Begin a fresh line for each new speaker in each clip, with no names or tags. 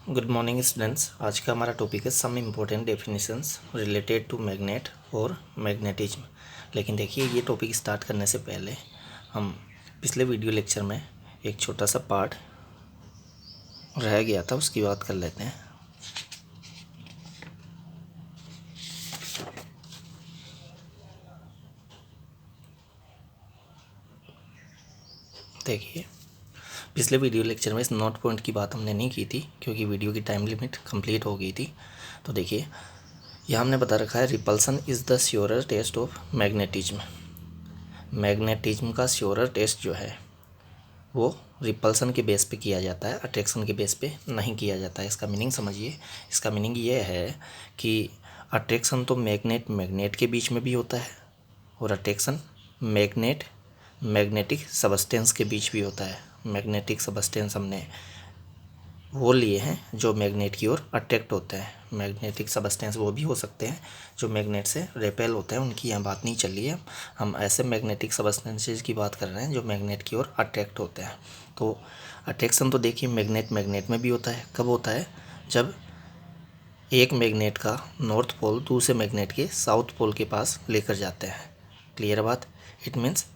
Good morning students. आज का हमारा टॉपिक है some important definitions related to magnet और मैग्नेटिज्म। लेकिन देखिए, ये टॉपिक स्टार्ट करने से पहले हम पिछले वीडियो लेक्चर में एक छोटा सा पार्ट रह गया था, उसकी बात कर लेते हैं। देखिए, पिछले वीडियो लेक्चर में इस नोट पॉइंट की बात हमने नहीं की थी क्योंकि वीडियो की टाइम लिमिट कंप्लीट हो गई थी। तो देखिए, यहाँ हमने बता रखा है repulsion is the surer test of magnetism. Magnetism का श्योरर टेस्ट जो है वो रिपल्सन के बेस पे किया जाता है, अट्रैक्शन के बेस पे नहीं किया जाता है। इसका मीनिंग समझिए। इसका मीनिंग ये है कि अट्रैक्शन तो मैग्नेट के बीच में भी होता है और अट्रैक्शन मैग्नेटिक सबस्टेंस के बीच भी होता है। मैग्नेटिक सबस्टेंस हमने वो लिए हैं जो मैग्नेट की ओर अट्रैक्ट होते हैं। मैग्नेटिक सबस्टेंस वो भी हो सकते हैं जो मैग्नेट से रिपेल होते हैं, उनकी यहाँ बात नहीं चल रही है। हम ऐसे मैग्नेटिक सबस्टेंसेज की बात कर रहे हैं जो मैग्नेट की ओर अट्रैक्ट होते हैं। तो अट्रैक्शन तो देखिए मैग्नेट में भी होता है। कब होता है? जब एक मैग्नेट का नॉर्थ पोल दूसरे मैग्नेट के साउथ पोल के पास लेकर जाते हैं। क्लियर बात? इट मीन्स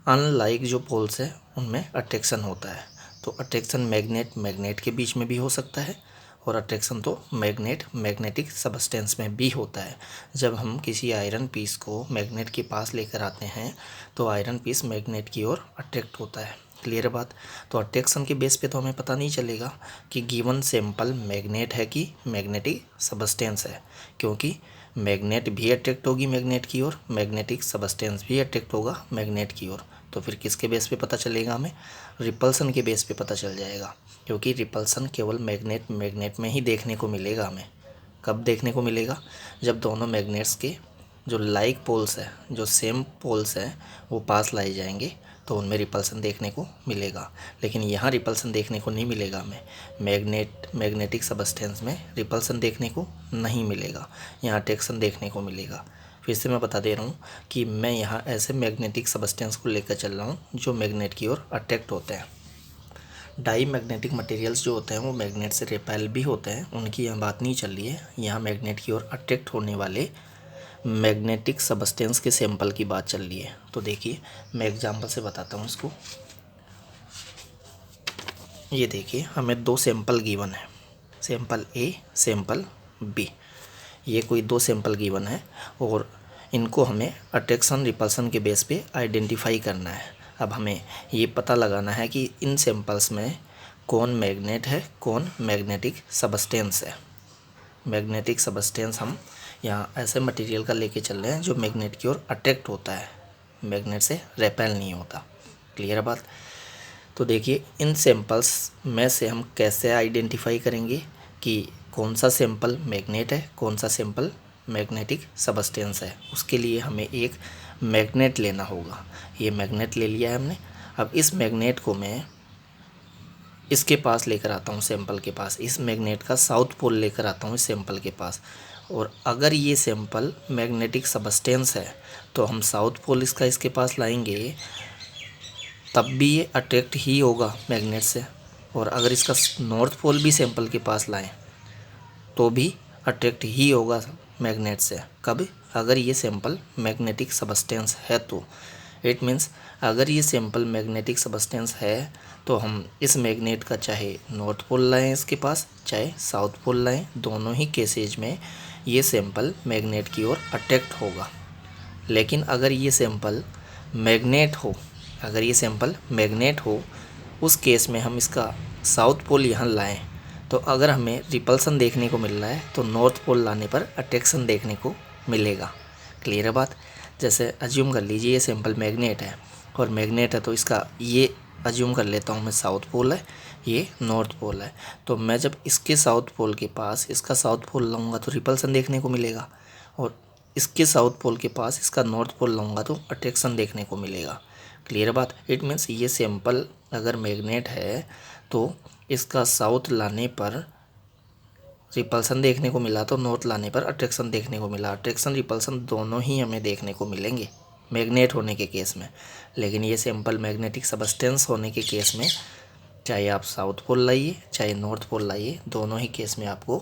अनलाइक जो पोल्स है उनमें अट्रैक्शन होता है। तो अट्रैक्शन मैग्नेट के बीच में भी हो सकता है और अट्रैक्शन तो मैग्नेटिक सबस्टेंस में भी होता है। जब हम किसी आयरन पीस को मैग्नेट के पास लेकर आते हैं तो आयरन पीस मैग्नेट की ओर अट्रैक्ट होता है। क्लियर बात? तो अट्रैक्शन के बेस पे तो हमें पता नहीं चलेगा कि गिवन सैंपल मैग्नेट है कि मैग्नेटिक सबस्टेंस है, क्योंकि मैग्नेट भी अट्रैक्ट होगी मैग्नेट की ओर, मैग्नेटिक सबस्टेंस भी अट्रैक्ट होगा मैग्नेट की ओर। तो फिर किसके बेस पे पता चलेगा? हमें रिपल्सन के बेस पे पता चल जाएगा, क्योंकि रिपल्सन केवल मैग्नेट में ही देखने को मिलेगा हमें। कब देखने को मिलेगा? जब दोनों मैग्नेट्स के जो लाइक पोल्स है, जो सेम पोल्स हैं, वो पास लाए जाएंगे तो उनमें रिपल्सन देखने को मिलेगा। लेकिन यहाँ रिपल्सन देखने को नहीं मिलेगा हमें। मैग्नेटिक सबस्टेंस में रिपल्सन देखने को नहीं मिलेगा, यहाँ अट्रैक्शन देखने को मिलेगा। फिर से मैं बता दे रहा हूँ कि मैं यहाँ ऐसे मैग्नेटिक सबस्टेंस को लेकर चल रहा हूँ जो मैग्नेट की ओर अट्रैक्ट होते हैं। डाई मैग्नेटिक मटेरियल्स जो होते हैं वो मैग्नेट से रिपेल भी होते हैं, उनकी यहाँ बात नहीं चल रही है। यहाँ मैग्नेट की ओर अट्रैक्ट होने वाले मैग्नेटिक सबस्टेंस के सैंपल की बात चल रही है। तो देखिए, मैं एग्जांपल से बताता हूँ इसको। ये देखिए, हमें दो सैंपल गिवन है, सैंपल ए, सैंपल बी। ये कोई दो सैंपल गिवन है और इनको हमें अट्रैक्शन रिपल्सन के बेस पे आइडेंटिफाई करना है। अब हमें ये पता लगाना है कि इन सैंपल्स में कौन मैग्नेट है, कौन मैग्नेटिक सबस्टेंस है। मैग्नेटिक सबस्टेंस हम यहाँ ऐसे मटेरियल का लेके चल रहे हैं जो मैग्नेट की ओर अट्रैक्ट होता है, मैग्नेट से रेपेल नहीं होता। क्लियर बात? तो देखिए, इन सैंपल्स में से हम कैसे आइडेंटिफाई करेंगे कि कौन सा सैंपल मैग्नेट है, कौन सा सैंपल मैग्नेटिक सबस्टेंस है। उसके लिए हमें एक मैग्नेट लेना होगा। ये मैग्नेट ले लिया है हमने। अब इस मैग्नेट को मैं इसके पास लेकर आता हूँ, सैंपल के पास। इस मैग्नेट का साउथ पोल लेकर आता हूँ इस सैंपल के पास। और अगर ये सैंपल मैग्नेटिक सबस्टेंस है तो हम साउथ पोल इसका इसके पास लाएंगे, तब भी ये अट्रैक्ट ही होगा मैग्नेट से। और अगर इसका नॉर्थ पोल भी सैंपल के पास लाएं तो भी अट्रैक्ट ही होगा मैग्नेट से। कब? अगर ये सैंपल मैग्नेटिक सबस्टेंस है तो। इट मीन्स अगर ये सैंपल मैग्नेटिक सबस्टेंस है तो हम इस मैग्नेट का चाहे नॉर्थ पोल लाएं इसके पास, चाहे साउथ पोल लाएं, दोनों ही केसेज में ये सैंपल मैग्नेट की ओर अट्रैक्ट होगा। लेकिन अगर ये सैंपल मैग्नेट हो, अगर ये सैंपल मैग्नेट हो, उस केस में हम इसका साउथ पोल यहाँ लाएं तो अगर हमें रिपल्सन देखने को मिल रहा है तो नॉर्थ पोल लाने पर अट्रैक्शन देखने को मिलेगा। क्लियर है बात? जैसे अज्यूम कर लीजिए ये सैंपल मैग्नेट है, और मैग्नेट है तो इसका ये अज्यूम कर लेता हूँ मैं साउथ पोल है, ये नॉर्थ पोल है। तो मैं जब इसके साउथ पोल के पास इसका साउथ पोल लाऊंगा तो रिपल्सन देखने को मिलेगा, और इसके साउथ पोल के पास इसका नॉर्थ पोल लाऊंगा तो अट्रैक्शन देखने को मिलेगा। क्लियर बात? इट मीन्स ये सैंपल अगर मैग्नेट है तो इसका साउथ लाने पर रिपल्सन देखने को मिला, तो नॉर्थ लाने पर अट्रैक्शन देखने को मिला। अट्रैक्शन रिपल्सन दोनों ही हमें देखने को मिलेंगे मैग्नेट होने के केस में। लेकिन ये सैंपल मैग्नेटिक सबस्टेंस होने के केस में चाहे आप साउथ पोल लाइए चाहे नॉर्थ पोल लाइए, दोनों ही केस में आपको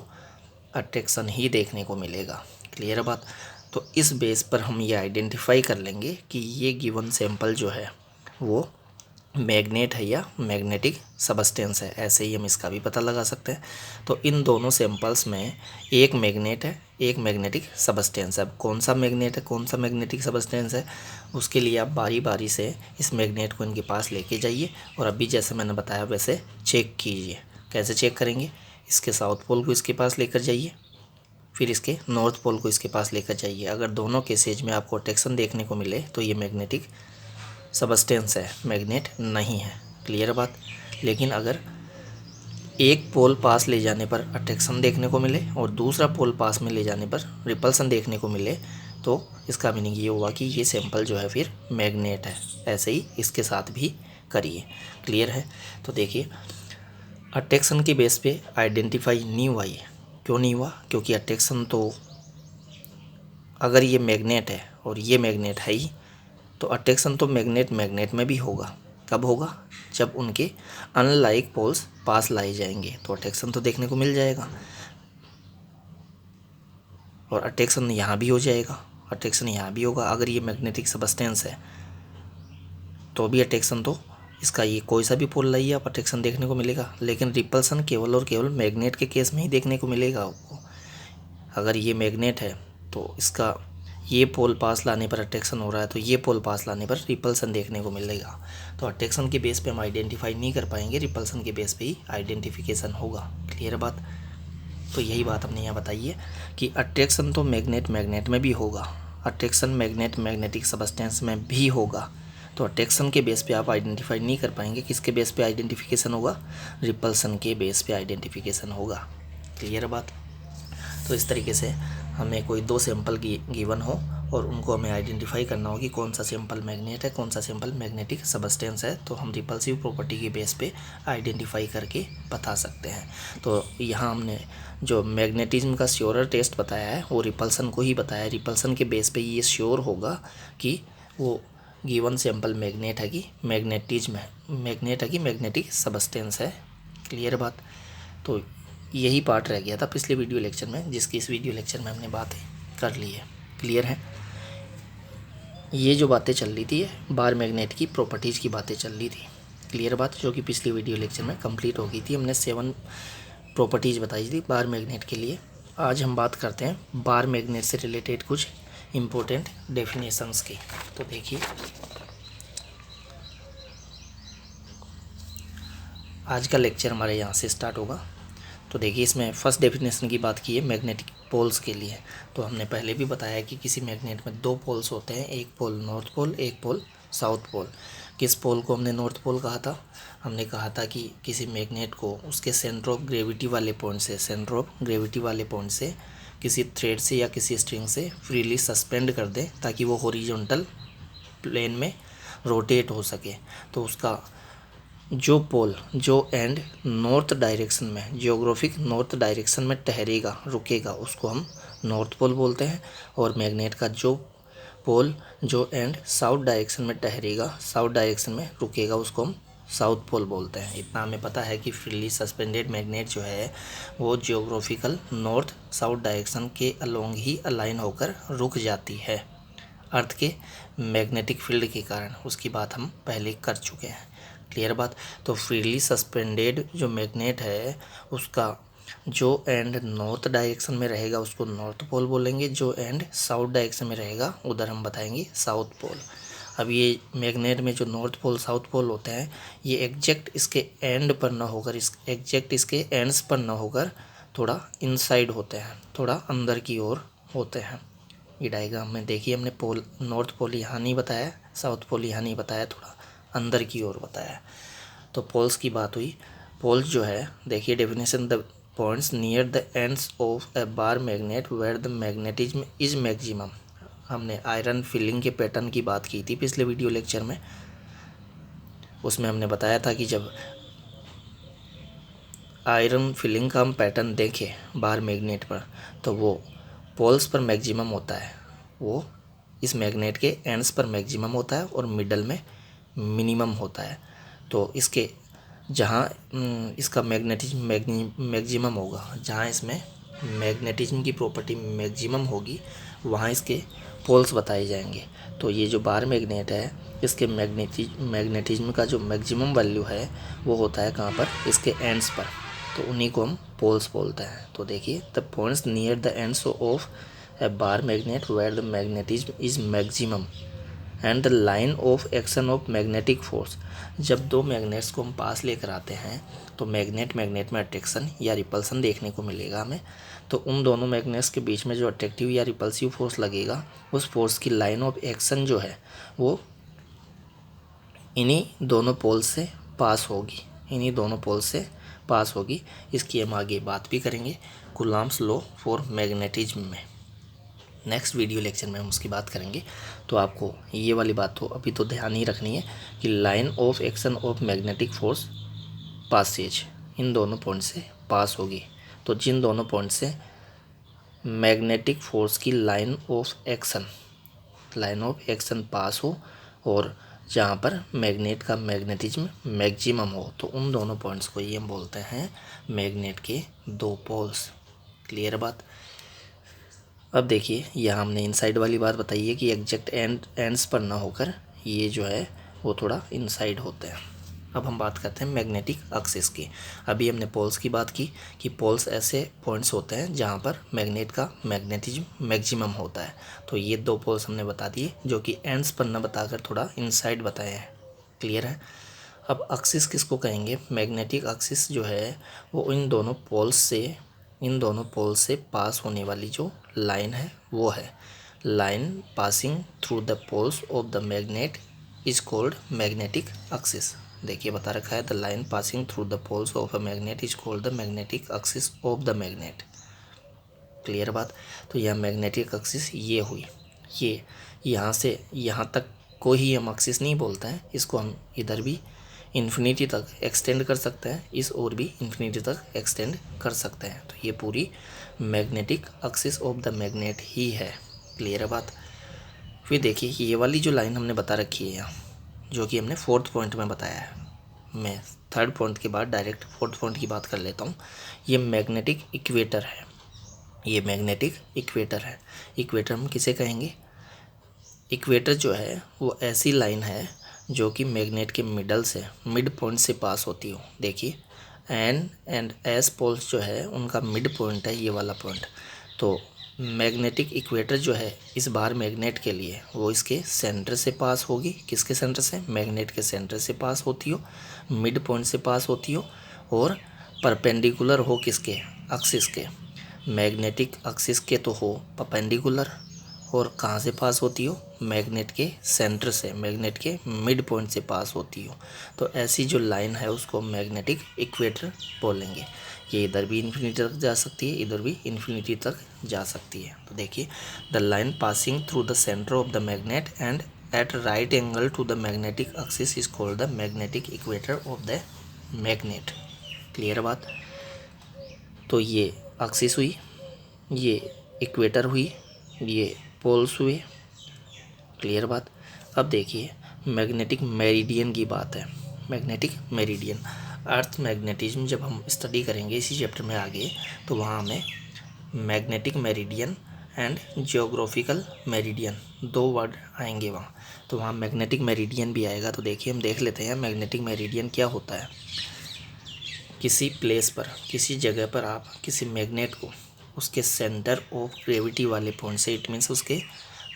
अट्रैक्शन ही देखने को मिलेगा। क्लियर बात। तो इस बेस पर हम ये आइडेंटिफाई कर लेंगे कि ये गिवन सैंपल जो है वो मैग्नेट है या मैग्नेटिक सबस्टेंस है। ऐसे ही हम इसका भी पता लगा सकते हैं। तो इन दोनों सैंपल्स में एक मैग्नेट है, एक मैग्नेटिक सबस्टेंस है। अब कौन सा मैग्नेट है, कौन सा मैग्नेटिक सबस्टेंस है, उसके लिए आप बारी बारी से इस मैग्नेट को इनके पास लेके जाइए और अभी जैसे मैंने बताया वैसे चेक कीजिए। कैसे चेक करेंगे, इसके साउथ पोल को इसके पास लेकर जाइए, फिर इसके नॉर्थ पोल को इसके पास लेकर जाइए। अगर दोनों केसेज में आपको अट्रैक्शन देखने को मिले तो ये मैग्नेटिक सबस्टेंस है, मैग्नेट नहीं है। क्लियर बात। लेकिन अगर एक पोल पास ले जाने पर अट्रैक्शन देखने को मिले और दूसरा पोल पास में ले जाने पर रिपल्सन देखने को मिले तो इसका मीनिंग ये हुआ कि ये सैंपल जो है फिर मैग्नेट है। ऐसे ही इसके साथ भी करिए। क्लियर है। तो देखिए अट्रैक्शन के बेस पे आइडेंटिफाई नहीं हुआ ये। क्यों नहीं हुआ, क्योंकि अट्रैक्शन तो अगर ये मैग्नेट है और ये मैग्नेट है ही तो अट्रैक्शन तो मैग्नेट में भी होगा। कब होगा, जब उनके अनलाइक पोल्स पास लाए जाएंगे तो अट्रैक्शन तो देखने को मिल जाएगा और अट्रैक्शन यहाँ भी हो जाएगा, अट्रैक्शन यहाँ भी होगा। अगर ये मैग्नेटिक सबस्टेंस है तो भी अट्रैक्शन तो इसका ये कोई सा भी पोल लाइए आप अट्रैक्शन देखने को मिलेगा। लेकिन रिपल्सन केवल और केवल मैग्नेट के केस में ही देखने को मिलेगा आपको। अगर ये मैग्नेट है तो इसका ये पोल पास लाने पर अट्रैक्शन हो रहा है तो ये पोल पास लाने पर रिपल्सन देखने को मिलेगा। तो अट्रैक्शन के बेस पे हम आइडेंटिफाई नहीं कर पाएंगे, रिपल्सन के बेस पे ही आइडेंटिफिकेशन होगा। क्लियर बात। तो यही बात हमने यहाँ बताई है कि अट्रैक्शन तो मैग्नेट में भी होगा, अट्रैक्शन मैग्नेटिक सबस्टेंस में भी होगा। तो अट्रैक्शन के बेस पे आप आइडेंटिफाई नहीं कर पाएंगे। किसके बेस पे आइडेंटिफिकेशन होगा, रिपल्सन के बेस पे आइडेंटिफिकेशन होगा। क्लियर बात। तो इस तरीके से हमें कोई दो सैंपल गिवन हो और उनको हमें आइडेंटिफाई करना हो कि कौन सा सैंपल मैग्नेट है, कौन सा सैंपल मैग्नेटिक सबस्टेंस है, तो हम रिपल्सिव प्रॉपर्टी के बेस पे आइडेंटिफाई करके बता सकते हैं। तो यहाँ हमने जो मैग्नेटिज्म का श्योरर टेस्ट बताया है वो रिपल्सन को ही बताया है। रिपल्सन के बेस पे ये श्योर होगा कि वो गिवन सैंपल मैग्नेट है कि मैग्नेटिज्म है, मैग्नेट है कि मैग्नेटिक सबस्टेंस है। क्लियर बात। तो यही पार्ट रह गया था पिछले वीडियो लेक्चर में, जिसकी इस वीडियो लेक्चर में हमने बातें कर ली है। क्लियर है। ये जो बातें चल रही थी बार मैग्नेट की प्रॉपर्टीज़ की बातें चल रही थी। क्लियर बात। जो कि पिछली वीडियो लेक्चर में कंप्लीट हो गई थी। हमने 7 प्रॉपर्टीज़ बताई थी बार मैग्नेट के लिए। आज हम बात करते हैं बार मैग्नेट से रिलेटेड कुछ इम्पोर्टेंट डेफिनेशंस की। तो देखिए आज का लेक्चर हमारे यहाँ से स्टार्ट होगा। तो देखिए इसमें फर्स्ट डेफिनेशन की बात की है मैग्नेटिक पोल्स के लिए। तो हमने पहले भी बताया कि किसी मैग्नेट में 2 पोल्स होते हैं, एक पोल नॉर्थ पोल, एक पोल साउथ पोल। किस पोल को हमने नॉर्थ पोल कहा था, हमने कहा था कि किसी मैग्नेट को उसके सेंटर ऑफ ग्रेविटी वाले पॉइंट से, सेंटर ऑफ ग्रेविटी वाले पॉइंट से किसी थ्रेड से या किसी स्ट्रिंग से फ्रीली सस्पेंड कर दें ताकि वो हॉरिजॉन्टल प्लेन में रोटेट हो सके। तो उसका जो पोल, जो एंड नॉर्थ डायरेक्शन में, जियोग्राफिक नॉर्थ डायरेक्शन में ठहरेगा, रुकेगा, उसको हम नॉर्थ पोल बोलते हैं। और मैग्नेट का जो पोल, जो एंड साउथ डायरेक्शन में ठहरेगा, साउथ डायरेक्शन में रुकेगा, उसको हम साउथ पोल बोलते हैं। इतना हमें पता है कि फ्रीली सस्पेंडेड मैग्नेट जो है वो जियोग्राफिकल नॉर्थ साउथ डायरेक्शन के अलोंग ही अलाइन होकर रुक जाती है अर्थ के मैग्नेटिक फील्ड के कारण। उसकी बात हम पहले कर चुके हैं। क्लियर बात। तो फ्रीली सस्पेंडेड जो मैग्नेट है उसका जो एंड नॉर्थ डायरेक्शन में रहेगा उसको नॉर्थ पोल बोलेंगे, जो एंड साउथ डायरेक्शन में रहेगा उधर हम बताएंगे साउथ पोल। अब ये मैग्नेट में जो नॉर्थ पोल साउथ पोल होते हैं ये एग्जैक्ट इसके एंड पर ना होकर, एग्जैक्ट इसके एंड्स पर ना होकर थोड़ा इनसाइड होते हैं, थोड़ा अंदर की ओर होते हैं। ये डायग्राम में देखिए हमने पोल, नॉर्थ पोल यहाँ नहीं बताया, साउथ पोल यहाँ नहीं बताया, थोड़ा अंदर की ओर बताया। तो पोल्स की बात हुई। पोल्स जो है देखिए definition, the points near the ends of a bar magnet where the magnetism is maximum. हमने आयरन फिलिंग के पैटर्न की बात की थी पिछले वीडियो लेक्चर में। उसमें हमने बताया था कि जब आयरन फिलिंग का हम पैटर्न देखें बार मैग्नेट पर तो वो पोल्स पर मैक्सिमम होता है, वो इस मैग्नेट के एंड्स पर मैक्सिमम होता है और मिडल में मिनिमम होता है। तो इसके जहाँ इसका मैग्नेटिज्म मैक्सिमम होगा, जहाँ इसमें मैग्नेटिज्म की प्रॉपर्टी मैक्सिमम होगी वहाँ इसके पोल्स बताए जाएंगे। तो ये जो बार मैग्नेट है इसके मैग्नेटिज्म का जो मैक्सिमम वैल्यू है वो होता है कहाँ पर, इसके एंड्स पर, तो उन्हीं को हम पोल्स बोलते हैं। तो देखिए, the points near the ends of a bar magnet where the magnetism is maximum and the line of action of magnetic force. जब दो मैग्नेट्स को हम पास लेकर आते हैं तो मैग्नेट में अट्रैक्शन या रिपल्सन देखने को मिलेगा हमें। तो उन दोनों मैग्नेट्स के बीच में जो अट्रैक्टिव या रिपल्सिव फोर्स लगेगा उस फोर्स की लाइन ऑफ एक्शन जो है वो इन्हीं दोनों पोल से पास होगी, इन्हीं दोनों पोल से पास होगी। इसकी हम आगे बात भी करेंगे कूलॉम्स लॉ फॉर मैग्नेटिज्म में। नेक्स्ट वीडियो लेक्चर में हम उसकी बात करेंगे। तो आपको ये वाली बात तो अभी तो ध्यान ही रखनी है कि line of action of magnetic force passes इन दोनों पॉइंट से पास होगी। तो जिन दोनों पॉइंट से मैग्नेटिक फोर्स की लाइन ऑफ एक्शन पास हो और जहाँ पर मैग्नेट का मैग्नेटिज्म मैक्सिमम हो, तो उन दोनों पॉइंट्स को ये हम बोलते हैं मैग्नेट के दो पोल्स। क्लियर बात। अब देखिए, यहाँ हमने इनसाइड वाली बात बताई है कि एग्जैक्ट एंड्स पर ना होकर ये जो है वो थोड़ा इनसाइड होते हैं। अब हम बात करते हैं मैग्नेटिक एक्सिस की। अभी हमने पोल्स की बात की कि पोल्स ऐसे पॉइंट्स होते हैं जहाँ पर मैग्नेट का मैग्नेटिज्म मैक्सिमम होता है। तो ये दो पोल्स हमने बता दिए जो कि एंड्स पर न बताकर थोड़ा इनसाइड बताए हैं। क्लियर है। अब एक्सिस किसको कहेंगे? मैग्नेटिक एक्सिस जो है वो इन दोनों पोल्स से पास होने वाली जो लाइन है वो है line passing through the poles of the magnet is called magnetic axis. देखिए बता रखा है the line passing through the poles of a magnet is called the magnetic axis of the magnet. Clear बात। तो यह मैग्नेटिक एक्सिस ये हुई, ये यहाँ से यहाँ तक को ही हम एक्सिस नहीं बोलते हैं, इसको हम इधर भी इन्फिनिटी तक एक्सटेंड कर सकते हैं, इस और भी इन्फिनिटी तक एक्सटेंड कर सकते हैं। तो ये पूरी magnetic axis of the magnet ही है। क्लियर है बात। फिर देखिए ये वाली जो लाइन हमने बता रखी है यहाँ, जो कि हमने फोर्थ पॉइंट में बताया है, मैं थर्ड पॉइंट के बाद डायरेक्ट फोर्थ पॉइंट की बात कर लेता हूँ। ये मैग्नेटिक इक्वेटर है, ये मैग्नेटिक इक्वेटर है। इक्वेटर हम किसे कहेंगे? इक्वेटर जो है वो ऐसी लाइन है जो कि मैग्नेट के मिड पॉइंट से पास होती हो। देखिए एन एंड एस पोल्स जो है उनका मिड पॉइंट है ये वाला पॉइंट। तो मैग्नेटिक इक्वेटर जो है इस बार मैग्नेट के लिए वो इसके सेंटर से पास होगी। किसके सेंटर से? मैग्नेट के सेंटर से पास होती हो, मिड पॉइंट से पास होती हो और परपेंडिकुलर हो किसके? एक्सिस के। मैग्नेटिक एक्सिस के तो हो परपेंडिकुलर, और कहाँ से पास होती हो? मैग्नेट के सेंटर से, मैग्नेट के मिड पॉइंट से पास होती हो। तो ऐसी जो लाइन है उसको मैग्नेटिक इक्वेटर बोलेंगे। ये इधर भी इन्फिनिटी तक जा सकती है, इधर भी इन्फिनिटी तक जा सकती है। तो देखिए the line passing through the centre of the magnet and at right angle to the magnetic axis is called the magnetic equator of the magnet. Clear बात। तो ये एक्सिस हुई, ये इक्वेटर हुई, ये पोल्स हुए। क्लियर बात। अब देखिए मैग्नेटिक मेरिडियन की बात है। मैग्नेटिक मेरिडियन, अर्थ मैग्नेटिज्म जब हम स्टडी करेंगे इसी चैप्टर में आगे, तो वहाँ हमें magnetic meridian and geographical meridian दो वर्ड आएंगे वहाँ। तो वहाँ मैग्नेटिक मेरिडियन भी आएगा। तो देखिए हम देख लेते हैं मैग्नेटिक मेरिडियन क्या होता है। किसी प्लेस पर, किसी जगह पर आप किसी मैग्नेट को उसके सेंटर ऑफ ग्रेविटी वाले पॉइंट से, इट मीन्स उसके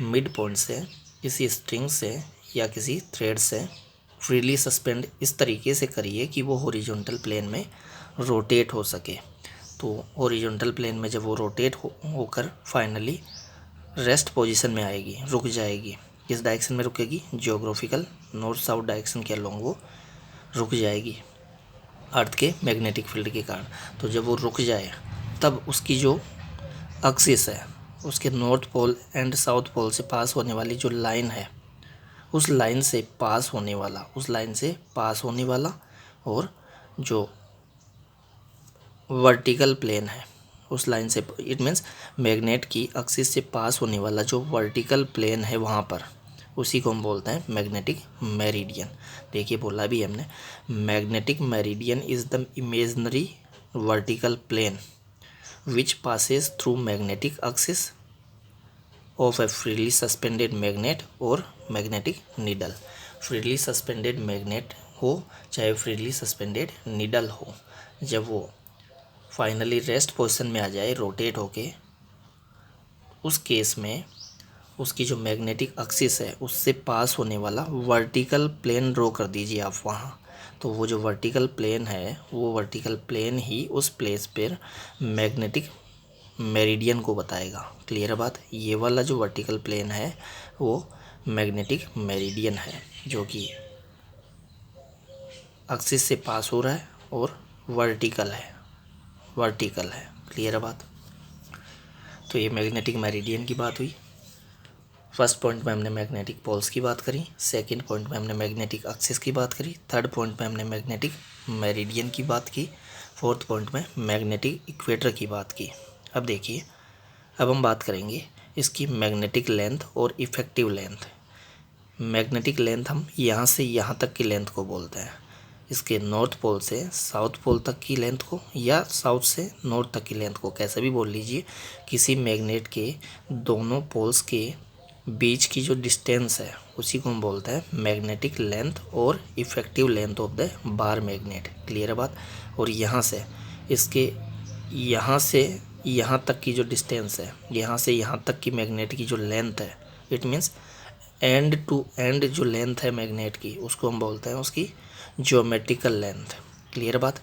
मिड पॉइंट से किसी स्ट्रिंग से या किसी थ्रेड से फ्रीली सस्पेंड इस तरीके से करिए कि वो हॉरिजॉन्टल प्लेन में रोटेट हो सके। तो हॉरिजॉन्टल प्लेन में जब वो रोटेट होकर फाइनली रेस्ट पोजीशन में आएगी, रुक जाएगी। किस डायरेक्शन में रुकेगी? जियोग्राफिकल नॉर्थ साउथ डायरेक्शन के अलोंग वो रुक जाएगी अर्थ के मैग्नेटिक फील्ड के कारण। तो जब वो रुक जाए तब उसकी जो एक्सिस है, उसके north pole and south pole से पास होने वाली जो लाइन है, उस लाइन से पास होने वाला और जो वर्टिकल प्लेन है उस लाइन से, इट मीन्स मैग्नेट की एक्सिस से पास होने वाला जो वर्टिकल प्लेन है वहाँ पर उसी को हम बोलते हैं मैग्नेटिक मेरिडियन। देखिए बोला भी हमने, magnetic meridian is the imaginary vertical plane which passes through magnetic axis of a freely suspended magnet और magnetic needle. Freely suspended magnet हो चाहे फ्रीली सस्पेंडेड नीडल हो, जब वो फाइनली रेस्ट पोजीशन में आ जाए रोटेट होके, उस केस में उसकी जो मैग्नेटिक एक्सिस है उससे पास होने वाला वर्टिकल प्लेन ड्रॉ कर दीजिए आप वहाँ। तो वो जो वर्टिकल प्लेन है वो वर्टिकल प्लेन ही उस प्लेस पर मैग्नेटिक मेरिडियन को बताएगा। क्लियर है बात। ये वाला जो वर्टिकल प्लेन है वो मैग्नेटिक मेरिडियन है जो कि एक्सिस से पास हो रहा है और वर्टिकल है। क्लियर है बात। तो ये मैग्नेटिक मेरिडियन की बात हुई। फर्स्ट पॉइंट में हमने मैग्नेटिक पोल्स की बात करी, सेकंड पॉइंट में हमने मैग्नेटिक एक्सिस की बात करी, थर्ड पॉइंट में हमने मैग्नेटिक मेरिडियन की बात की, फोर्थ पॉइंट में मैग्नेटिक इक्वेटर की बात की। अब देखिए, अब हम बात करेंगे इसकी मैग्नेटिक लेंथ और इफ़ेक्टिव लेंथ। मैग्नेटिक लेंथ हम यहाँ से यहाँ तक की लेंथ को बोलते हैं, इसके नॉर्थ पोल से साउथ पोल तक की लेंथ को या साउथ से नॉर्थ तक की लेंथ को, कैसे भी बोल लीजिए। किसी मैग्नेट के दोनों पोल्स के बीच की जो डिस्टेंस है उसी को हम बोलते हैं मैग्नेटिक लेंथ और effective length of the bar magnet. Clear है बात। और यहाँ से इसके यहाँ से यहाँ तक की जो डिस्टेंस है, यहाँ से यहाँ तक की मैग्नेट की जो लेंथ है, it means end to end जो लेंथ है मैग्नेट की, उसको हम बोलते हैं उसकी ज्योमेट्रिकल लेंथ। क्लियर बात।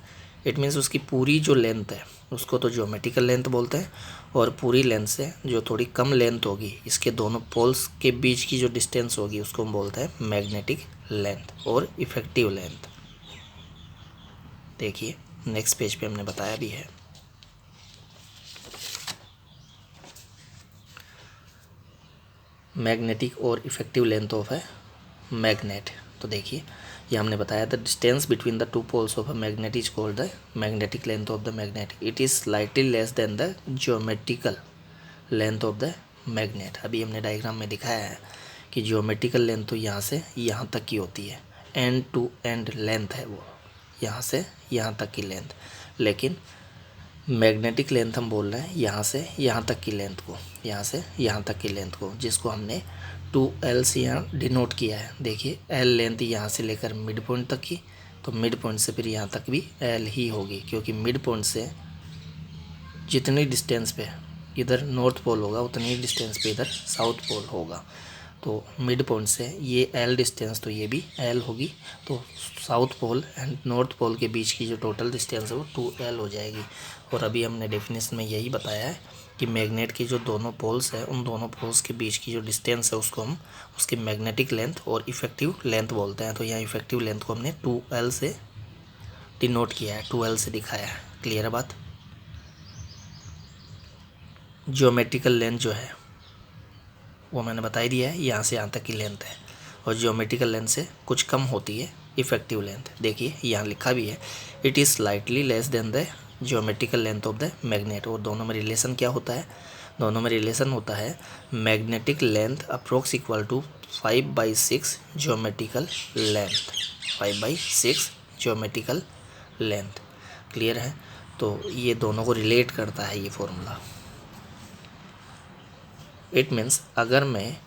इट मीन्स उसकी पूरी जो लेंथ है उसको तो ज्योमेट्रिकल लेंथ बोलते हैं, और पूरी लेंथ से जो थोड़ी कम लेंथ होगी, इसके दोनों पोल्स के बीच की जो डिस्टेंस होगी, उसको हम बोलते हैं मैग्नेटिक लेंथ और इफ़ेक्टिव लेंथ। देखिए नेक्स्ट पेज पे हमने बताया भी है। मैग्नेटिक और इफ़ेक्टिव लेंथ ऑफ है मैग्नेट। तो देखिए ये हमने बताया, the distance between the two poles of a magnet is called the magnetic length of the magnet. It is slightly less than the geometrical length of the magnet. अभी हमने diagram में दिखाया है कि ज्योमेट्रिकल लेंथ तो यहाँ से यहाँ तक की होती है, एंड टू एंड लेंथ है वो, यहाँ से यहाँ तक की लेंथ। लेकिन मैग्नेटिक लेंथ हम बोल रहे हैं यहाँ से यहाँ तक की लेंथ को, यहाँ से यहाँ तक की लेंथ को, जिसको हमने 2L से यहाँ डिनोट किया है। देखिए L लेंथ यहाँ से लेकर मिड पॉइंट तक की, तो मिड पॉइंट से फिर यहाँ तक भी L ही होगी, क्योंकि मिड पॉइंट से जितनी डिस्टेंस पे इधर नॉर्थ पोल होगा उतनी ही डिस्टेंस पे इधर साउथ पोल होगा। तो मिड पॉइंट से ये L डिस्टेंस, तो ये भी L होगी। तो south pole and north pole के बीच की जो टोटल डिस्टेंस है वो 2L हो जाएगी। और अभी हमने डेफिनेशन में यही बताया है कि मैग्नेट की जो दोनों पोल्स है, उन दोनों पोल्स के बीच की जो डिस्टेंस है उसको हम उसकी मैग्नेटिक लेंथ और इफ़ेक्टिव लेंथ बोलते हैं। तो यहाँ इफ़ेक्टिव लेंथ को हमने 2L से डिनोट किया है, 2L से दिखाया है। क्लियर है बात। ज्योमेट्रिकल लेंथ जो है वो मैंने बता ही दिया है, यहाँ से यहाँ तक की लेंथ है, और ज्योमेट्रिकल लेंथ से कुछ कम होती है इफ़ेक्टिव लेंथ। देखिए यहाँ लिखा भी है, it is slightly less than the geometrical length of the magnet. और दोनों में रिलेशन क्या होता है? दोनों में रिलेशन होता है magnetic length approx equal to 5/6 geometrical length, 5/6 geometrical length. Clear है। तो ये दोनों को रिलेट करता है ये फॉर्मूला। इट मीन्स अगर मैं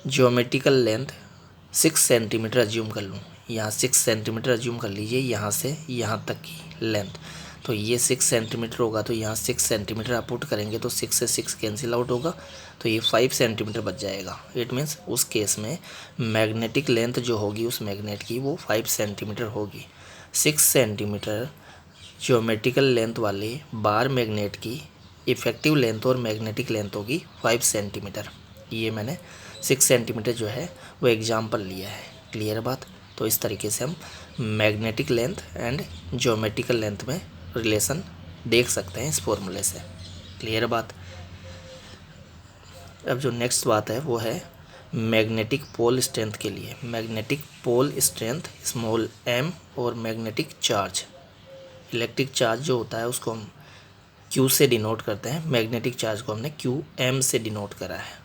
ज्योमेट्रिकल लेंथ 6 सेंटीमीटर अज्यूम कर लूँ, यहाँ 6 सेंटीमीटर अज्यूम कर लीजिए, यहाँ से यहाँ तक की लेंथ, तो ये 6 सेंटीमीटर होगा, तो यहाँ 6 सेंटीमीटर आप पुट करेंगे तो 6 से 6 कैंसिल आउट होगा, तो ये 5 सेंटीमीटर बच जाएगा। इट मीन्स उस केस में मैग्नेटिक लेंथ जो होगी उस मैग्नेट की वो 5 सेंटीमीटर होगी। 6 सेंटीमीटर ज्योमेट्रिकल लेंथ वाले बार मैग्नेट की इफ़ेक्टिव लेंथ और मैग्नेटिक लेंथ होगी 5 सेंटीमीटर। ये मैंने 6 सेंटीमीटर जो है वो एग्जाम्पल लिया है। क्लियर बात। तो इस तरीके से हम magnetic length and geometrical length में रिलेशन देख सकते हैं इस फॉर्मूले से। क्लियर बात। अब जो नेक्स्ट बात है वो है मैग्नेटिक पोल स्ट्रेंथ के लिए। Magnetic pole strength small m और मैग्नेटिक चार्ज, इलेक्ट्रिक चार्ज जो होता है उसको हम Q से डिनोट करते हैं, मैग्नेटिक चार्ज को हमने QM से डिनोट करा है।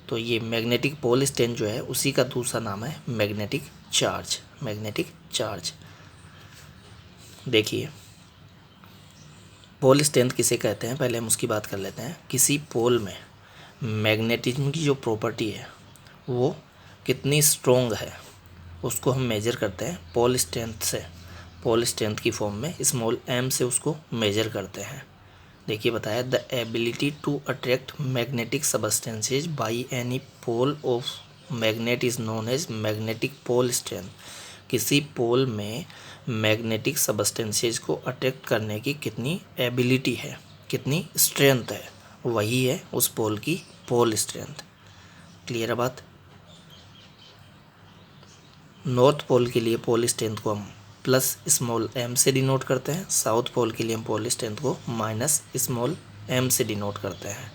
तो ये मैग्नेटिक पोल स्ट्रेंथ जो है उसी का दूसरा नाम है मैग्नेटिक चार्ज। Magnetic charge. देखिए पोल स्ट्रेंथ किसे कहते हैं, पहले हम उसकी बात कर लेते हैं। किसी पोल में मैग्नेटिज्म की जो प्रॉपर्टी है वो कितनी स्ट्रोंग है उसको हम मेजर करते हैं पोल स्ट्रेंथ से। पोल स्ट्रेंथ की फॉर्म में स्मॉल m से उसको मेजर करते हैं। देखिए बताया, the ability to attract magnetic substances by any pole of magnet is known as magnetic pole strength. किसी पोल में मैग्नेटिक सबस्टेंसेज को अट्रैक्ट करने की कितनी एबिलिटी है, कितनी स्ट्रेंथ है, वही है उस पोल की पोल स्ट्रेंथ। क्लियर है बात। नॉर्थ पोल के लिए पोल स्ट्रेंथ को हम प्लस स्मॉल m से डिनोट करते हैं, साउथ पोल के लिए हम पोल स्ट्रेंथ को माइनस स्मॉल m से डिनोट करते हैं।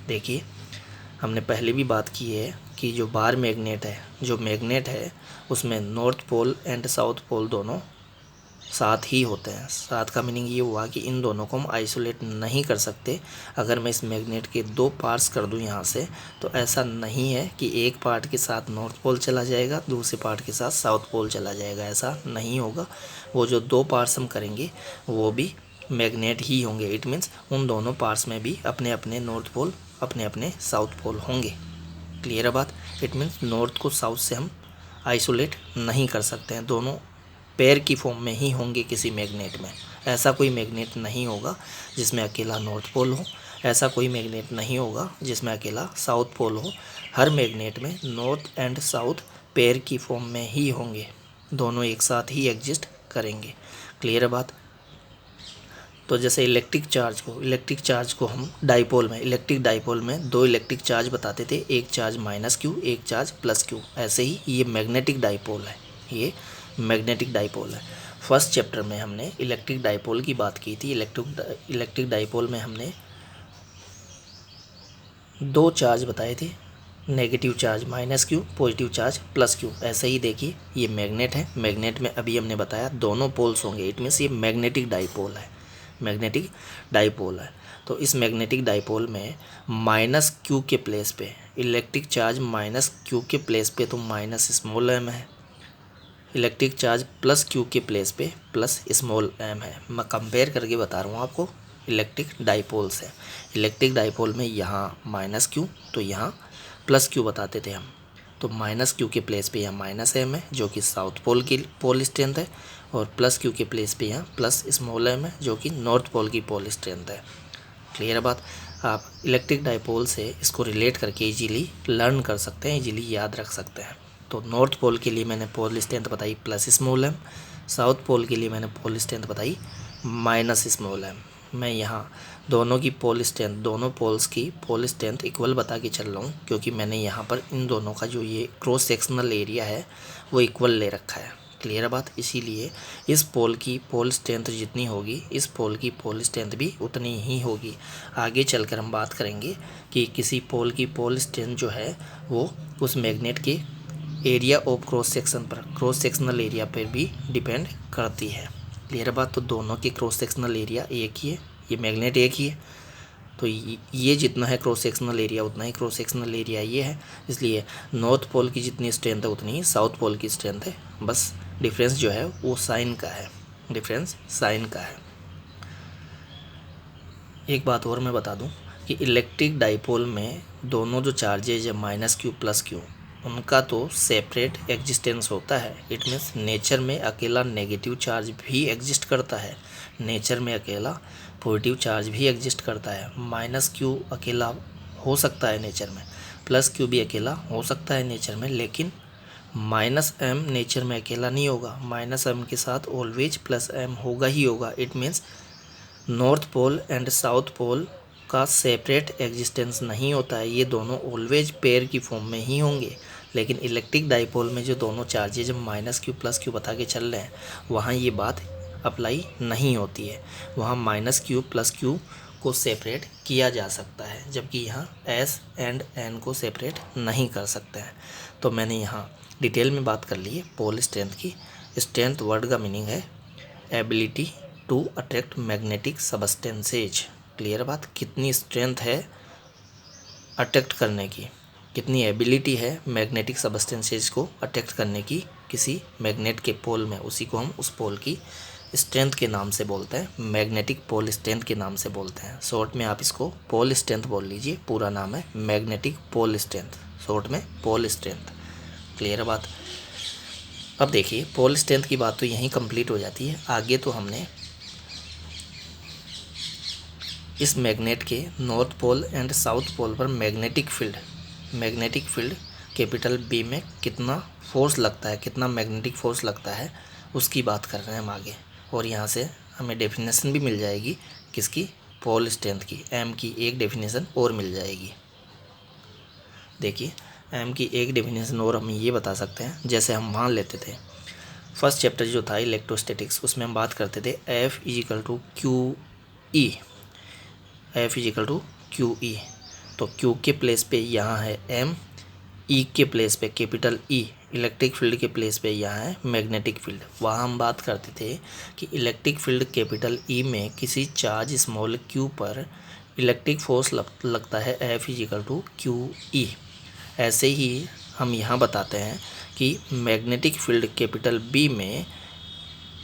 देखिए हमने पहले भी बात की है कि जो बार मैग्नेट है, जो मैग्नेट है उसमें north pole and south pole दोनों साथ ही होते हैं। साथ का मीनिंग ये हुआ कि इन दोनों को हम आइसोलेट नहीं कर सकते। अगर मैं इस मैग्नेट के दो पार्ट्स कर दूं यहाँ से, तो ऐसा नहीं है कि एक पार्ट के साथ नॉर्थ पोल चला जाएगा, दूसरे पार्ट के साथ साउथ पोल चला जाएगा, ऐसा नहीं होगा। वो जो दो पार्ट्स हम करेंगे वो भी मैग्नेट ही होंगे। इट मीन्स उन दोनों पार्ट्स में भी अपने अपने नॉर्थ पोल, अपने अपने साउथ पोल होंगे। क्लियर है बात। इट मीन्स नॉर्थ को साउथ से हम आइसोलेट नहीं कर सकते हैं, दोनों पेयर की फॉर्म में ही होंगे किसी मैग्नेट में। ऐसा कोई मैग्नेट नहीं होगा जिसमें अकेला नॉर्थ पोल हो, ऐसा कोई मैग्नेट नहीं होगा जिसमें अकेला साउथ पोल हो। हर मैग्नेट में नॉर्थ एंड साउथ पेयर की फॉर्म में ही होंगे, दोनों एक साथ ही एग्जिस्ट करेंगे। क्लियर है बात। तो जैसे इलेक्ट्रिक चार्ज को हम डाइपोल में, इलेक्ट्रिक डाइपोल में दो इलेक्ट्रिक चार्ज बताते थे, एक चार्ज माइनस क्यू, एक चार्ज प्लस क्यू। ऐसे ही ये मैग्नेटिक डाइपोल है, ये मैग्नेटिक डाइपोल है। फर्स्ट चैप्टर में हमने इलेक्ट्रिक डाइपोल की बात की थी। इलेक्ट्रिक डाइपोल में हमने दो चार्ज बताए थे, negative charge minus Q, positive charge plus Q. ऐसे ही देखिए ये मैग्नेट है, मैग्नेट में अभी हमने बताया दोनों पोल्स होंगे। इट मीन्स ये मैग्नेटिक डाइपोल है, मैग्नेटिक डाइपोल है। तो इस मैग्नेटिक डाइपोल में माइनस क्यू के प्लेस पे इलेक्ट्रिक चार्ज, माइनस क्यू के प्लेस पे तो माइनस स्मॉल m है, इलेक्ट्रिक चार्ज प्लस क्यू के प्लेस पे प्लस स्मॉल m है। मैं कंपेयर करके बता रहा हूँ आपको इलेक्ट्रिक डाइपोल से। इलेक्ट्रिक डाइपोल में यहाँ माइनस क्यू तो यहाँ प्लस क्यू बताते थे हम, तो माइनस क्यू के प्लेस पे यहाँ माइनस m है जो कि साउथ पोल की पोल स्ट्रेंथ है, और प्लस क्यू के प्लेस पे यहाँ प्लस स्मॉल m है जो कि नॉर्थ पोल की पोल स्ट्रेंथ है। क्लियर है बात। आप इलेक्ट्रिक डाइपोल से इसको रिलेट करके इजीली लर्न कर सकते हैं, इजीली याद रख सकते हैं। तो नॉर्थ पोल के लिए मैंने पोल स्ट्रेंथ बताई plus small m, south pole के लिए मैंने पोल स्ट्रेंथ बताई माइनस स्मॉल m। मैं यहाँ दोनों की पोल स्ट्रेंथ, दोनों पोल्स की पोल स्ट्रेंथ इक्वल बता के चल रहा हूँ, क्योंकि मैंने यहाँ पर इन दोनों का जो ये क्रॉस सेक्शनल एरिया है वो इक्वल ले रखा है। क्लियर है बात। इसीलिए इस पोल की पोल स्ट्रेंथ जितनी होगी, इस पोल की पोल स्ट्रेंथ भी उतनी ही होगी। आगे चलकर हम बात करेंगे कि किसी पोल की पोल स्ट्रेंथ जो है वो उस मैग्नेट के एरिया ऑफ क्रॉस सेक्शन पर, क्रॉस सेक्शनल एरिया पर भी डिपेंड करती है। क्लियर है बात। तो दोनों के क्रॉस सेक्शनल एरिया एक ही है, ये मैग्नेट एक ही है, तो ये जितना है क्रॉस सेक्शनल एरिया उतना ही क्रॉस सेक्शनल एरिया ये है। इसलिए नॉर्थ पोल की जितनी स्ट्रेंथ है उतनी ही साउथ पोल की स्ट्रेंथ है, बस डिफरेंस जो है वो साइन का है, डिफरेंस साइन का है। एक बात और मैं बता दूं कि इलेक्ट्रिक डाइपोल में दोनों जो चार्जेज है माइनस क्यू प्लस क्यू, उनका तो सेपरेट एग्जिस्टेंस होता है। इट मीन्स नेचर में अकेला नेगेटिव चार्ज भी एग्जिस्ट करता है, नेचर में अकेला पॉजिटिव चार्ज भी एग्जिस्ट करता है। माइनस क्यू अकेला हो सकता है नेचर में, प्लस क्यू भी अकेला हो सकता है नेचर में, लेकिन माइनस m नेचर में अकेला नहीं होगा। माइनस m के साथ ऑलवेज प्लस m होगा ही होगा। It means north pole and south pole का सेपरेट एग्जिस्टेंस नहीं होता है, ये दोनों ऑलवेज पेयर की फॉर्म में ही होंगे। लेकिन इलेक्ट्रिक डाइपोल में जो दोनों चार्जेज हम माइनस क्यू प्लस क्यू बता के चल रहे हैं, वहाँ ये बात अप्लाई नहीं होती है। वहाँ माइनस क्यू प्लस क्यू को सेपरेट किया जा सकता है, जबकि यहाँ s एंड n को सेपरेट नहीं कर सकते हैं। तो मैंने यहाँ डिटेल में बात कर ली है पोल स्ट्रेंथ की। स्ट्रेंथ वर्ड का मीनिंग है ability to attract magnetic substances. Clear बात। कितनी स्ट्रेंथ है अट्रैक्ट करने की, कितनी एबिलिटी है मैग्नेटिक सबस्टेंसेज को अट्रैक्ट करने की किसी मैग्नेट के पोल में, उसी को हम उस पोल की स्ट्रेंथ के नाम से बोलते हैं, मैग्नेटिक पोल स्ट्रेंथ के नाम से बोलते हैं। शॉर्ट में आप इसको पोल स्ट्रेंथ बोल लीजिए, पूरा नाम है मैग्नेटिक पोल स्ट्रेंथ, शॉर्ट में पोल स्ट्रेंथ। क्लियर है बात। अब देखिए पोल स्ट्रेंथ की बात तो यहीं कंप्लीट हो जाती है। आगे तो हमने इस मैग्नेट के north pole and south pole पर मैग्नेटिक फील्ड कैपिटल बी में कितना फोर्स लगता है, कितना मैग्नेटिक फोर्स लगता है, उसकी बात कर रहे हैं हम आगे। और यहाँ से हमें डेफिनेशन भी मिल जाएगी किसकी, पोल स्ट्रेंथ की, एम की एक डेफिनेशन और मिल जाएगी। देखिए एम की एक डेफिनेशन और हम ये बता सकते हैं, जैसे हम मान लेते थे फर्स्ट चैप्टर जो था इलेक्ट्रोस्टैटिक्स, उसमें हम बात करते थे F is equal to Q E, F is equal to Q E. तो क्यू के प्लेस पे यहाँ है एम, ई के प्लेस पे कैपिटल ई, इलेक्ट्रिक फील्ड के प्लेस पे यहाँ है मैग्नेटिक फील्ड। वहाँ हम बात करते थे कि इलेक्ट्रिक फील्ड कैपिटल ई में किसी चार्ज स्मॉल क्यू पर इलेक्ट्रिक फोर्स लगता है F is equal to Q E. ऐसे ही हम यहाँ बताते हैं कि मैग्नेटिक फील्ड कैपिटल बी में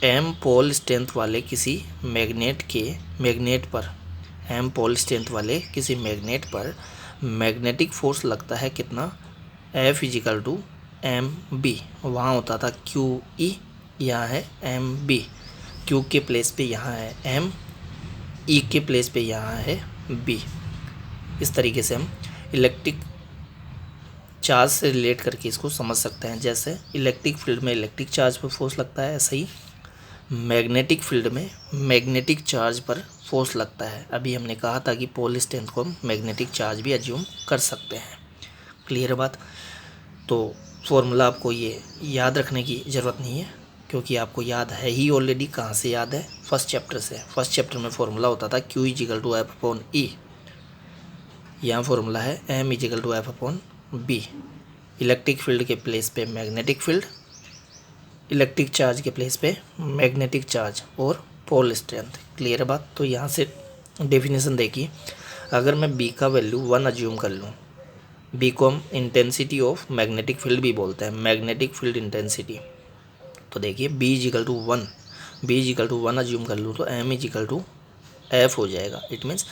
एम पोल स्ट्रेंथ वाले किसी मैग्नेट पर एम पोल स्ट्रेंथ वाले किसी मैग्नेट पर मैग्नेटिक फोर्स लगता है कितना, F is equal to M B. वहाँ होता था क्यू ई, यहाँ है एम बी। क्यू के प्लेस पे यहाँ है एम, ई के प्लेस पे यहाँ है बी। इस तरीके से हम इलेक्ट्रिक चार्ज से रिलेट करके इसको समझ सकते हैं। जैसे इलेक्ट्रिक फील्ड में इलेक्ट्रिक चार्ज पर फोर्स लगता है, ऐसे ही मैग्नेटिक फील्ड में मैग्नेटिक चार्ज पर फोर्स लगता है। अभी हमने कहा था कि पोल स्ट्रेंथ को हम मैग्नेटिक चार्ज भी अज्यूम कर सकते हैं। क्लियर बात। तो फॉर्मूला आपको ये याद रखने की ज़रूरत नहीं है, क्योंकि आपको याद है ही ऑलरेडी। कहाँ से याद है, फर्स्ट चैप्टर से। फर्स्ट चैप्टर में फॉर्मूला होता था Q equal to F upon E, यहाँ फॉर्मूला है M equal to F upon B. Electric field के प्लेस पे मैग्नेटिक फील्ड, इलेक्ट्रिक चार्ज के प्लेस पे मैग्नेटिक चार्ज और पोल स्ट्रेंथ। क्लियर बात। तो यहाँ से डेफिनेशन देखिए, अगर मैं बी का वैल्यू 1 अज्यूम कर लूँ, बी को हम इंटेंसिटी ऑफ मैग्नेटिक फील्ड भी बोलते हैं, मैग्नेटिक फील्ड इंटेंसिटी। तो देखिए B is equal to 1, B is equal to 1 assume कर लूँ तो एम इजिकल टू एफ हो जाएगा। इट मीन्स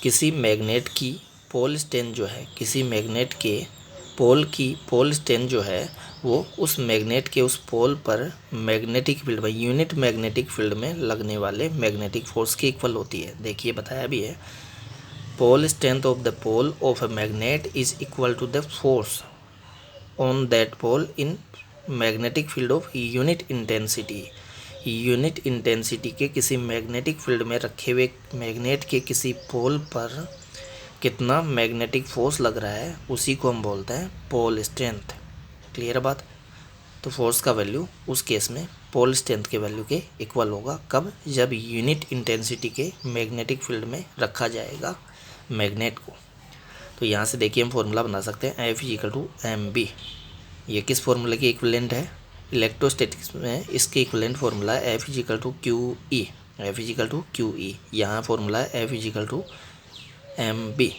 किसी मैग्नेट की पोल स्ट्रेंथ जो है, किसी मैग्नेट के पोल की पोल स्ट्रेंथ जो है, वो उस मैग्नेट के उस पोल पर मैग्नेटिक फील्ड में, यूनिट मैग्नेटिक फील्ड में लगने वाले मैग्नेटिक फोर्स की इक्वल होती है। देखिए बताया भी है, pole strength of the pole of a magnet is equal to the force on that pole in magnetic field of unit intensity. Unit intensity के किसी मैग्नेटिक फील्ड में रखे हुए मैग्नेट के किसी पोल पर कितना मैग्नेटिक फोर्स लग रहा है, उसी को हम बोलते हैं पोल स्ट्रेंथ। क्लियर बात। तो फोर्स का वैल्यू उस केस में पोल स्ट्रेंथ के वैल्यू के इक्वल होगा। कब, जब यूनिट इंटेंसिटी के मैग्नेटिक फील्ड में रखा जाएगा मैग्नेट को। तो यहाँ से देखिए हम फॉर्मूला बना सकते हैं F equal to M B. ये किस फॉर्मूले की इक्विवेलेंट है, इलेक्ट्रोस्टैटिक्स में इसके इक्विवेलेंट फॉर्मूला है F equal to Q E, F equal to Q E. यहाँ फॉर्मूला है F equal to M B.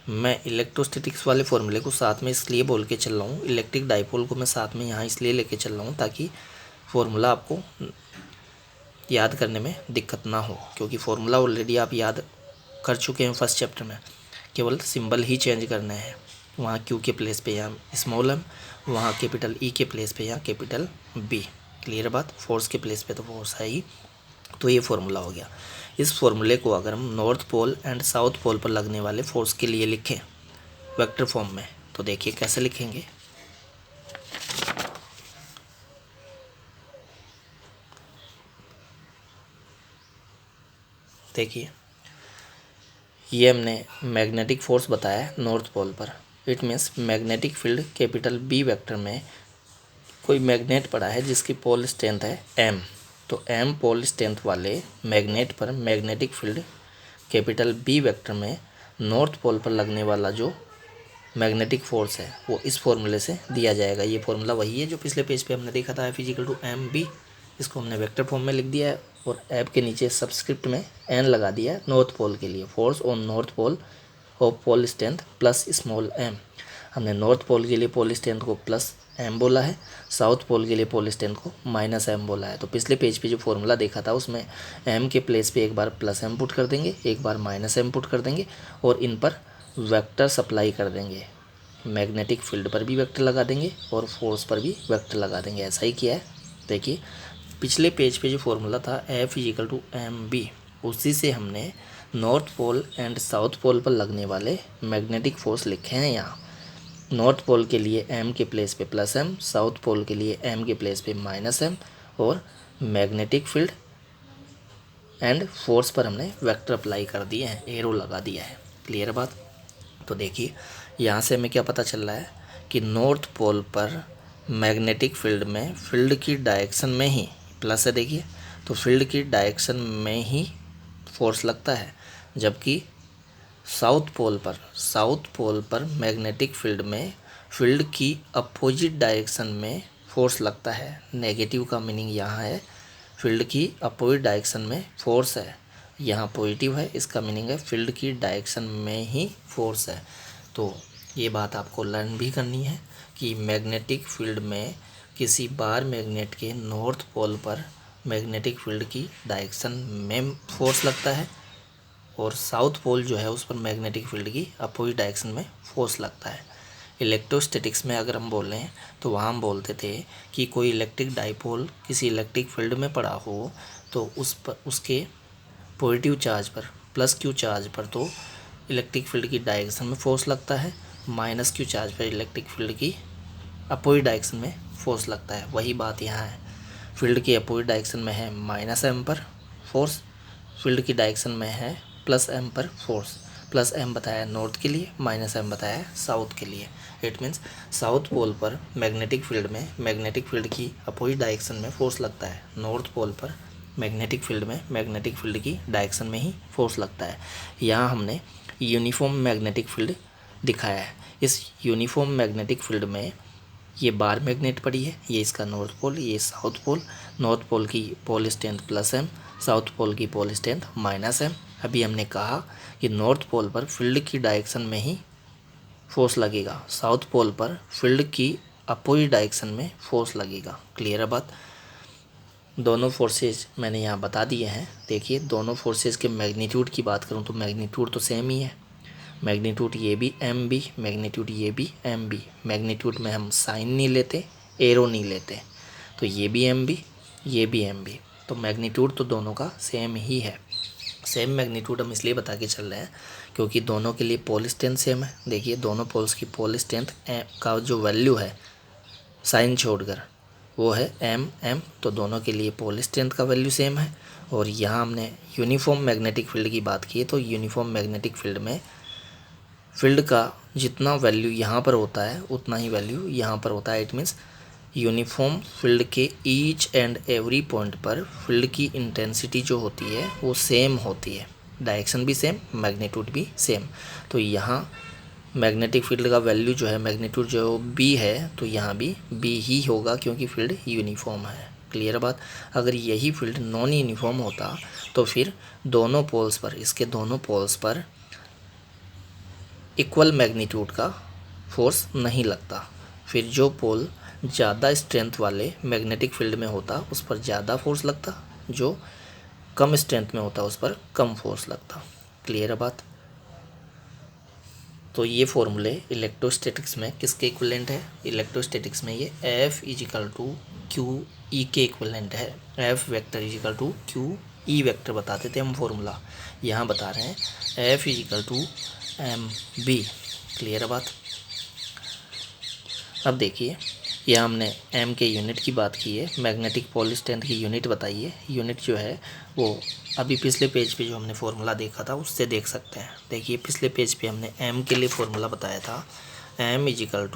मैं इलेक्ट्रोस्टैटिक्स वाले फॉर्मूले को साथ में इसलिए बोल के चल रहा हूँ, इलेक्ट्रिक डाइपोल को मैं साथ में यहाँ इसलिए लेके चल रहा हूँ ताकि फॉर्मूला आपको याद करने में दिक्कत ना हो, क्योंकि फॉर्मूला ऑलरेडी आप याद कर चुके हैं फर्स्ट चैप्टर में। केवल सिंबल ही चेंज करने हैं, वहाँ क्यू के प्लेस पे यहाँ स्मॉल एम, वहाँ कैपिटल ई के प्लेस पे यहाँ कैपिटल बी। क्लियर बात। फोर्स के प्लेस पे तो फोर्स है ही। तो ये फॉर्मूला हो गया। इस फॉर्मूले को अगर हम north pole and south pole पर लगने वाले फोर्स के लिए लिखें वेक्टर फॉर्म में, तो देखिए कैसे लिखेंगे। देखिए ये हमने मैग्नेटिक फोर्स बताया है नॉर्थ पोल पर। It means magnetic field capital B vector में कोई मैग्नेट पड़ा है जिसकी पोल स्ट्रेंथ है एम। तो एम पोल स्ट्रेंथ वाले मैग्नेट पर magnetic field capital B vector में नॉर्थ पोल पर लगने वाला जो मैग्नेटिक फोर्स है वो इस फॉर्मूले से दिया जाएगा। ये फॉर्मूला वही है जो पिछले पेज पे हमने देखा था, F is equal to M B. इसको हमने वेक्टर फॉर्म में लिख दिया है और एफ के नीचे सबस्क्रिप्ट में एन लगा दिया है नॉर्थ पोल के लिए, force on north pole of pole strength plus small M. हमने नॉर्थ पोल के लिए पोल स्ट्रेंथ को प्लस एम बोला है, साउथ पोल के लिए पोल स्ट्रेंथ को माइनस एम बोला है। तो पिछले पेज पे जो फॉर्मूला देखा था उसमें एम के प्लेस पे एक बार प्लस एम पुट कर देंगे, एक बार माइनस एम पुट कर देंगे और इन पर वेक्टर सप्लाई कर देंगे। मैग्नेटिक फील्ड पर भी वेक्टर लगा देंगे और फोर्स पर भी वेक्टर लगा देंगे। ऐसा ही किया है। देखिए पिछले पेज पे जो फॉर्मूला था F is equal to M B, उसी से हमने north pole and south pole पर लगने वाले मैग्नेटिक फोर्स लिखे हैं यहाँ। नॉर्थ पोल के लिए एम के प्लेस पे प्लस एम, साउथ पोल के लिए एम के प्लेस पे माइनस एम और मैग्नेटिक फील्ड एंड फोर्स पर हमने वेक्टर अप्लाई कर दिए हैं, एरो लगा दिया है। क्लियर बात। तो देखिए यहाँ से हमें क्या पता चल रहा है कि नॉर्थ पोल पर मैग्नेटिक फील्ड में फील्ड की डायरेक्शन में ही प्लस है, देखिए तो फील्ड की डायरेक्शन में ही फोर्स लगता है, जबकि साउथ पोल पर मैग्नेटिक फील्ड में फील्ड की अपोजिट डायरेक्शन में फोर्स लगता है। नेगेटिव का मीनिंग यहाँ है फील्ड की अपोजिट डायरेक्शन में फोर्स है, यहाँ पॉजिटिव है, इसका मीनिंग है फील्ड की डायरेक्शन में ही फोर्स है। तो ये बात आपको लर्न भी करनी है कि मैग्नेटिक फील्ड में किसी बार मैग्नेट के नॉर्थ पोल पर मैग्नेटिक फील्ड की डायरेक्शन में फोर्स लगता है और साउथ पोल जो है उस पर मैग्नेटिक फील्ड की अपोजिट डायरेक्शन में फोर्स लगता है। इलेक्ट्रोस्टैटिक्स में अगर हम बोल रहे हैं तो वहाँ हम बोलते थे कि कोई इलेक्ट्रिक डाइपोल किसी इलेक्ट्रिक फील्ड में पड़ा हो तो उस पर उसके पॉजिटिव चार्ज पर प्लस क्यू चार्ज पर तो इलेक्ट्रिक फील्ड की डायरेक्शन में फोर्स लगता है, माइनस क्यू चार्ज पर इलेक्ट्रिक फील्ड की अपोजिट डायरेक्शन में फोर्स लगता है। वही बात यहाँ है, फील्ड की अपोजिट डायरेक्शन में है माइनस एम पर फोर्स, फील्ड की डायरेक्शन में है प्लस एम पर फोर्स। प्लस एम बताया नॉर्थ के लिए, माइनस एम बताया साउथ के लिए। इट मीन्स साउथ पोल पर मैग्नेटिक फील्ड में मैग्नेटिक फील्ड की अपोजिट डायरेक्शन में फोर्स लगता है, नॉर्थ पोल पर मैग्नेटिक फील्ड में मैग्नेटिक फील्ड की डायरेक्शन में ही फोर्स लगता है। यहाँ हमने यूनिफॉर्म मैग्नेटिक फील्ड दिखाया है। इस यूनिफॉर्म मैग्नेटिक फील्ड में ये बार मैग्नेट पड़ी है, ये इसका नॉर्थ पोल, ये साउथ पोल। नॉर्थ पोल की pole strength plus M, south pole की पोल स्ट्रेंथ माइनस एम। अभी हमने कहा कि नॉर्थ पोल पर फील्ड की डायरेक्शन में ही फोर्स लगेगा, साउथ पोल पर फील्ड की अपोजिट डायरेक्शन में फोर्स लगेगा। क्लियर है बात। दोनों फोर्सेज मैंने यहाँ बता दिए हैं। देखिए दोनों फोर्सेज के मैग्नीट्यूड की बात करूँ तो मैग्नीट्यूड तो सेम ही है, मैग्नीट्यूड ये भी एम बी, मैग्नीट्यूड ये भी एम बी। मैग्नीट्यूड में हम साइन नहीं लेते, एरो नहीं लेते, तो ये भी एम बी, ये भी एम बी, तो मैग्नीट्यूड तो दोनों का सेम ही है। सेम मैग्नीट्यूड हम इसलिए बता के चल रहे हैं क्योंकि दोनों के लिए पोल स्ट्रेंथ सेम है। देखिए दोनों पोल्स की पोल स्ट्रेंथ का जो वैल्यू है साइन छोड़कर वो है एम एम, तो दोनों के लिए पोल स्ट्रेंथ का वैल्यू सेम है। और यहाँ हमने यूनिफॉर्म मैग्नेटिक फील्ड की बात की है, तो यूनिफॉर्म मैग्नेटिक फील्ड में फील्ड का जितना वैल्यू यहाँ पर होता है उतना ही वैल्यू यहाँ पर होता है। इट मीन्स यूनिफॉर्म फील्ड के ईच एंड एवरी पॉइंट पर फील्ड की इंटेंसिटी जो होती है वो सेम होती है, डायरेक्शन भी सेम, मैग्नीट्यूड भी सेम। तो यहाँ मैग्नेटिक फील्ड का वैल्यू जो है मैग्नीट्यूड जो बी है, तो यहाँ भी बी ही होगा क्योंकि फील्ड यूनिफॉर्म है। क्लियर बात। अगर यही फील्ड नॉन यूनिफॉर्म होता तो फिर दोनों पोल्स पर, इसके दोनों पोल्स पर इक्वल मैग्नीट्यूड का फोर्स नहीं लगता। फिर जो पोल ज़्यादा स्ट्रेंथ वाले मैग्नेटिक फील्ड में होता उस पर ज़्यादा फोर्स लगता, जो कम स्ट्रेंथ में होता उस पर कम फोर्स लगता। क्लियर है बात। तो ये फॉर्मूले इलेक्ट्रोस्टैटिक्स में किसके इक्विवेलेंट है? इलेक्ट्रोस्टैटिक्स में ये F is equal to Q E के इक्विवेलेंट है। F vector is equal to Q E vector बताते थे हम फॉर्मूला, यहाँ बता रहे हैं F is equal to M B. Clear है बात। अब देखिए यहाँ हमने एम के यूनिट की बात की है, मैग्नेटिक पोल स्ट्रेंथ की यूनिट बताई है। यूनिट जो है वो अभी पिछले पेज पे जो हमने फार्मूला देखा था उससे देख सकते हैं। देखिए पिछले पेज पे हमने एम के लिए फार्मूला बताया था, एम इजिकल टू